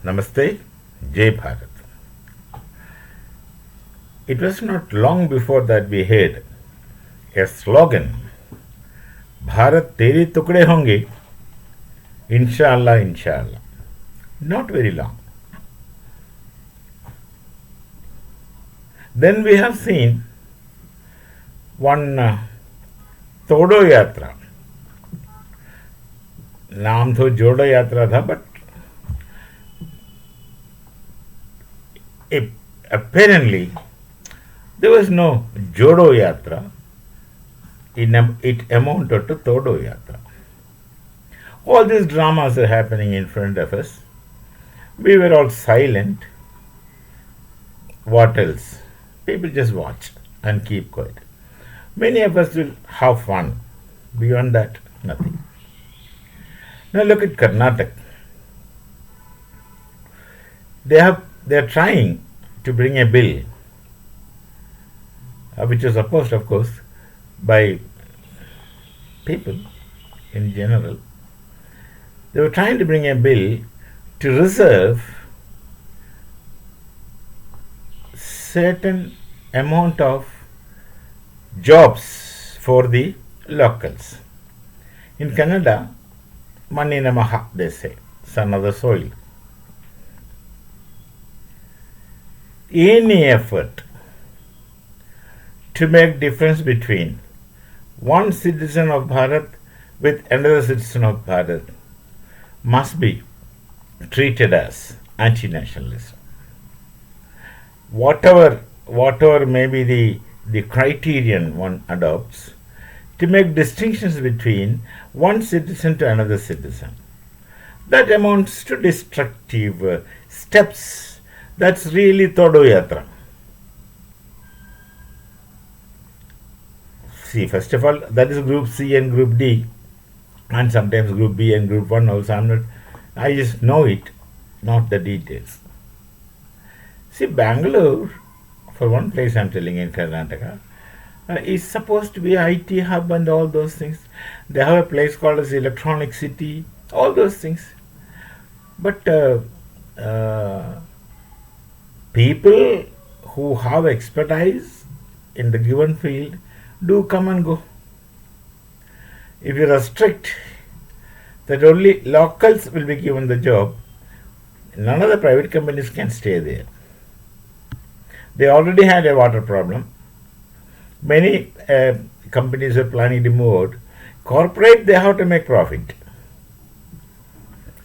Namaste, Jai Bharat. It was not long before that we heard a slogan, Bharat teri tukde honge, Inshallah, Inshallah. Not very long. Then we have seen one Todo Yatra. नाम तो जोड़ो यात्रा था, but apparently there was no Jodo Yatra. It amounted to Todo Yatra. All these dramas are happening in front of us. We were all silent. What else? People just watch and keep quiet. Many of us will have fun. Beyond that, nothing. Now look at Karnataka. They are trying to bring a bill, which is opposed, of course, by people in general. They were trying to bring a bill to reserve certain amount of jobs for the locals. In Canada, Mani Namaha, they say, son of the soil. Any effort to make difference between one citizen of Bharat with another citizen of Bharat must be treated as anti-nationalism. Whatever may be the criterion one adopts, to make distinctions between one citizen to another citizen, that amounts to destructive steps. That's really Todo Yatra. See, first of all, that is Group C and Group D, and sometimes Group B and Group 1 also. I just know it, not the details. See, Bangalore, for one place I'm telling in Karnataka, is supposed to be IT hub and all those things. They have a place called as Electronic City, all those things. But people who have expertise in the given field do come and go. If you restrict that only locals will be given the job, none of the private companies can stay there. They already had a water problem. Many companies are planning to move out. Corporate, they have to make profit.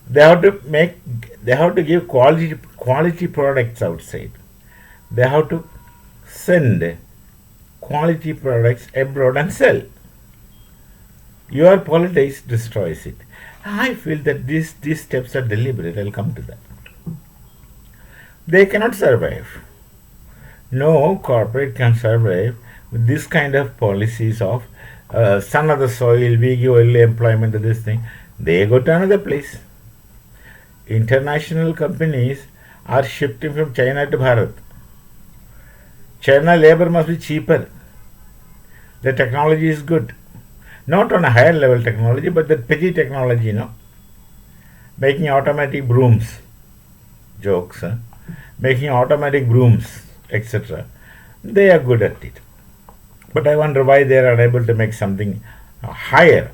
They have to give quality products outside. They have to send quality products abroad and sell. Your politics destroys it. I feel that these steps are deliberate. I'll come to that. They cannot survive. No corporate can survive with this kind of policies of son of the soil, we give only employment to this thing. They go to another place. International companies are shifting from China to Bharat. China labor must be cheaper. The technology is good. Not on a higher level technology, but the petty technology, making automatic brooms, jokes, making automatic brooms, etc. They are good at it. But I wonder why they are unable to make something higher,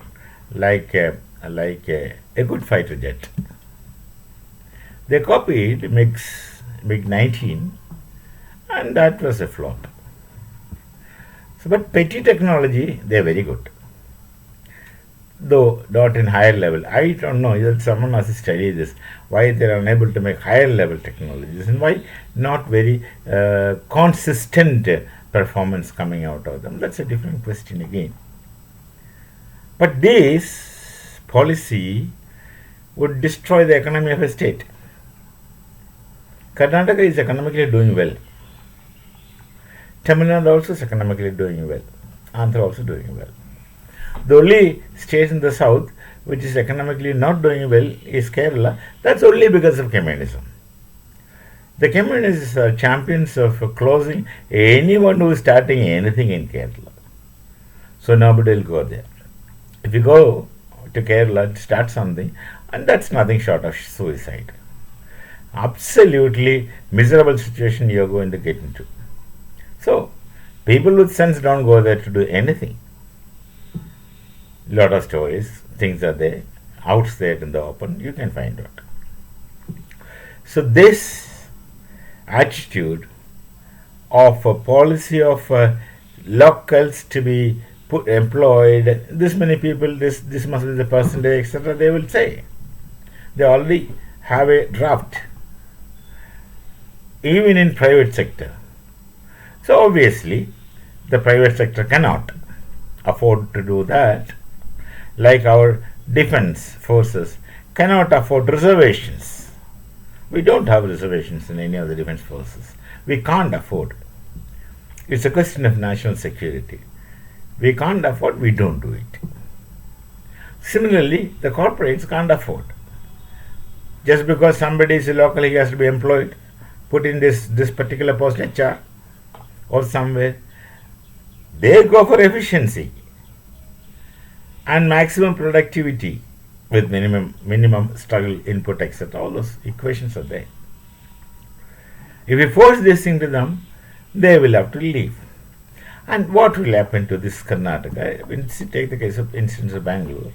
like a good fighter jet. They copied MiG-19, and that was a flop. So, but petty technology, they are very good. Though not in higher level. I don't know, that someone has to study this, why they are unable to make higher level technologies and why not very consistent performance coming out of them. That's a different question again. But this policy would destroy the economy of a state. Karnataka is economically doing well. Tamil Nadu also is economically doing well. Andhra also doing well. The only state in the south which is economically not doing well is Kerala. That's only because of communism. The communists are champions of closing anyone who is starting anything in Kerala. So nobody will go there. If you go to Kerala to start something, and that's nothing short of suicide. Absolutely miserable situation you are going to get into. So, people with sense don't go there to do anything. Lot of stories, things are there, out there in the open, you can find out. So, this attitude of a policy of locals to be employed, this many people, this must be the percentage, etc., they will say. They already have a draft, even in private sector. So obviously, the private sector cannot afford to do that, like our defense forces cannot afford reservations. We don't have reservations in any of the defense forces. We can't afford. It's a question of national security. We can't afford, we don't do it. Similarly, the corporates can't afford. Just because somebody is local, he has to be employed, put in this particular post, HR or somewhere. They go for efficiency and maximum productivity with minimum struggle input, etc. All those equations are there. If we force this into them, they will have to leave. And what will happen to this Karnataka? Take the case of instance of Bangalore.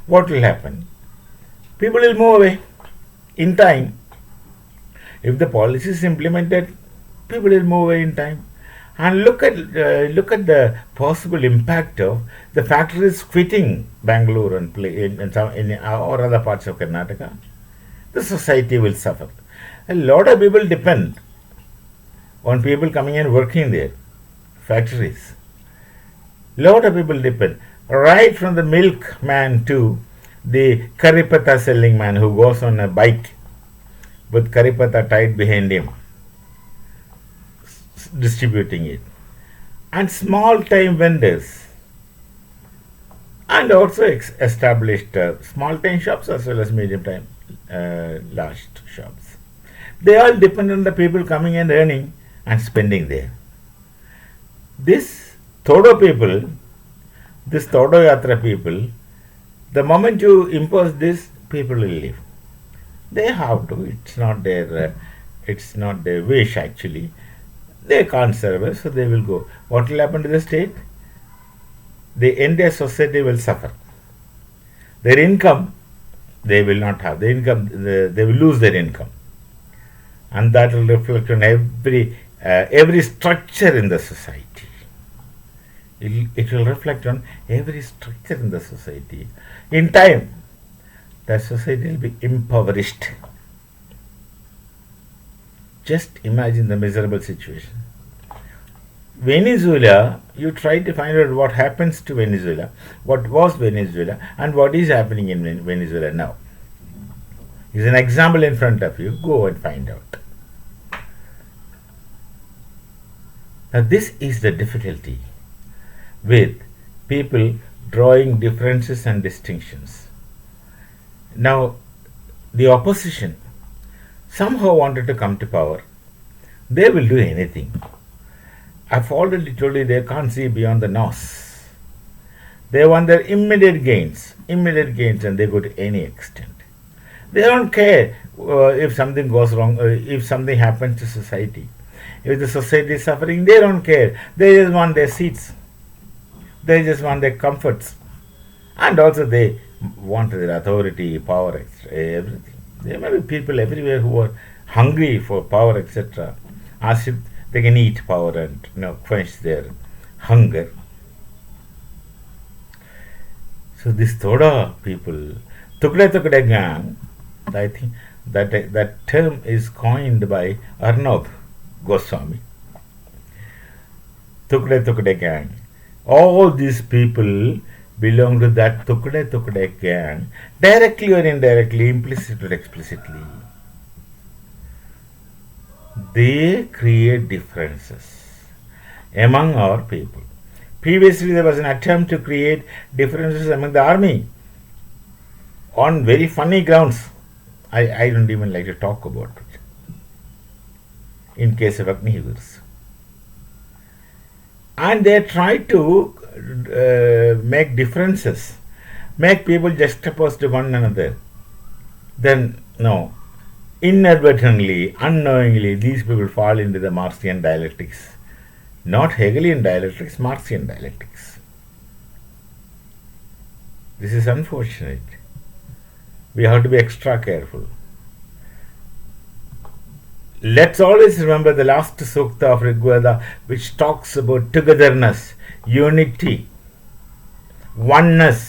What will happen? People will move away in time. If the policy is implemented, people will move away in time. And look at the possible impact of the factories quitting Bangalore and in or other parts of Karnataka. The society will suffer. A lot of people depend on people coming and working there. Factories. Lot of people depend, right from the milkman to the karipata selling man who goes on a bike with karipata tied behind him, distributing it, and small time vendors, and also established small time shops as well as medium time large shops. They all depend on the people coming and earning and spending there. This Thodo people, this Thodo Yatra people, the moment you impose this, people will leave. They have to. It's not their wish actually. They can't survive, so they will go. What will happen to the state? The entire society will suffer. Their income, they will not have. They will lose their income, and that will reflect on every structure in the society. It will reflect on every structure in the society. In time, the society will be impoverished. Just imagine the miserable situation. Venezuela, you try to find out what happens to Venezuela, what was Venezuela, and what is happening in Venezuela now. Is an example in front of you. Go and find out. Now, this is the difficulty with people drawing differences and distinctions. Now, the opposition somehow wanted to come to power. They will do anything. I've already told you they can't see beyond the nose. They want their immediate gains, and they go to any extent. They don't care if something goes wrong, if something happens to society. If the society is suffering, they don't care. They just want their seats. They just want their comforts. And also they want their authority, power, everything. There may be people everywhere who are hungry for power, etc. As if they can eat power and quench their hunger. So this Thoda people, Tukde gang, I think that term is coined by Arnab Goswami. Tukde gang. All these people belong to that Tukde gang, directly or indirectly, implicitly or explicitly. They create differences among our people. Previously, there was an attempt to create differences among the army on very funny grounds. I don't even like to talk about it. In case of Agnihivars. And they try to make differences, make people juxtaposed to one another. Then, no, Inadvertently, unknowingly, these people fall into the Marxian dialectics. Not Hegelian dialectics, Marxian dialectics. This is unfortunate. We have to be extra careful. Let's always remember the last sukta of Rigveda, which talks about togetherness, unity, oneness.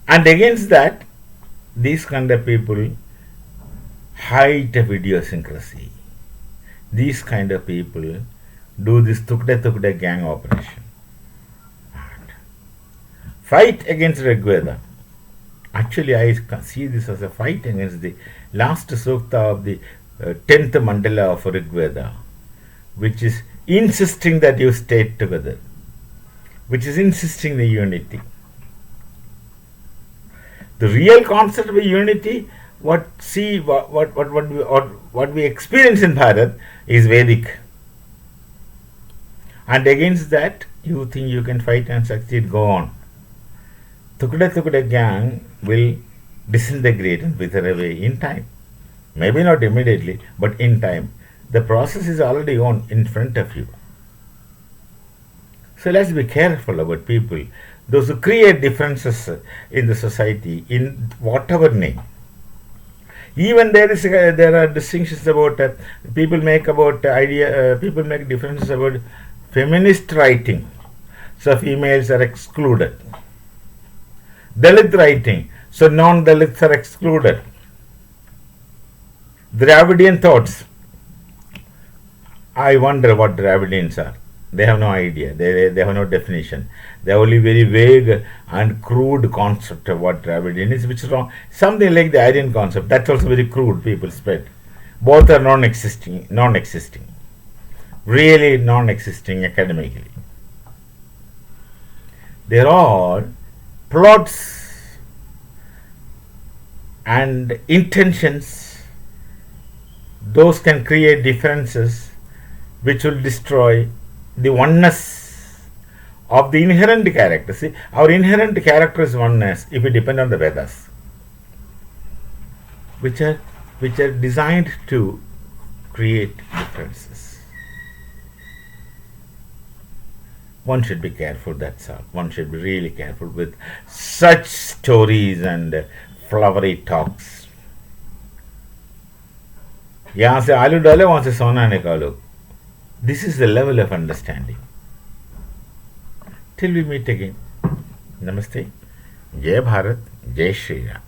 And against that, these kind of people height of idiosyncrasy. These kind of people do this Tukde gang operation. And fight against Rigveda. Actually, I see this as a fight against the last sukta of the 10th mandala of Rigveda, which is insisting that you stay together, which is insisting the unity. The real concept of unity, what we experience in Bharat is Vedic. And against that, you think you can fight and succeed, go on. Tukde gang will disintegrate and wither away in time. Maybe not immediately, but in time. The process is already on in front of you. So let's be careful about people, those who create differences in the society in whatever name. Even there are distinctions about people make differences about feminist writing. So females are excluded. Dalit writing, so non-Dalits are excluded. Dravidian thoughts. I wonder what Dravidians are. They have no idea. They have no definition. They have only very vague and crude concept of what Dravidian is, which is wrong. Something like the Aryan concept. That's also very crude. People spread. Both are non-existing. Really non-existing academically. They are all plots and intentions. Those can create differences which will destroy the oneness of the inherent character. See, our inherent character is oneness if we depend on the Vedas, which are designed to create differences. One should be careful, that's all. One should be really careful with such stories and flowery talks. यहाँ से आलू डाले वहाँ से सोना निकालो. This is the level of understanding. Till we meet again. Namaste. Jai Bharat. Jai Shri Ram.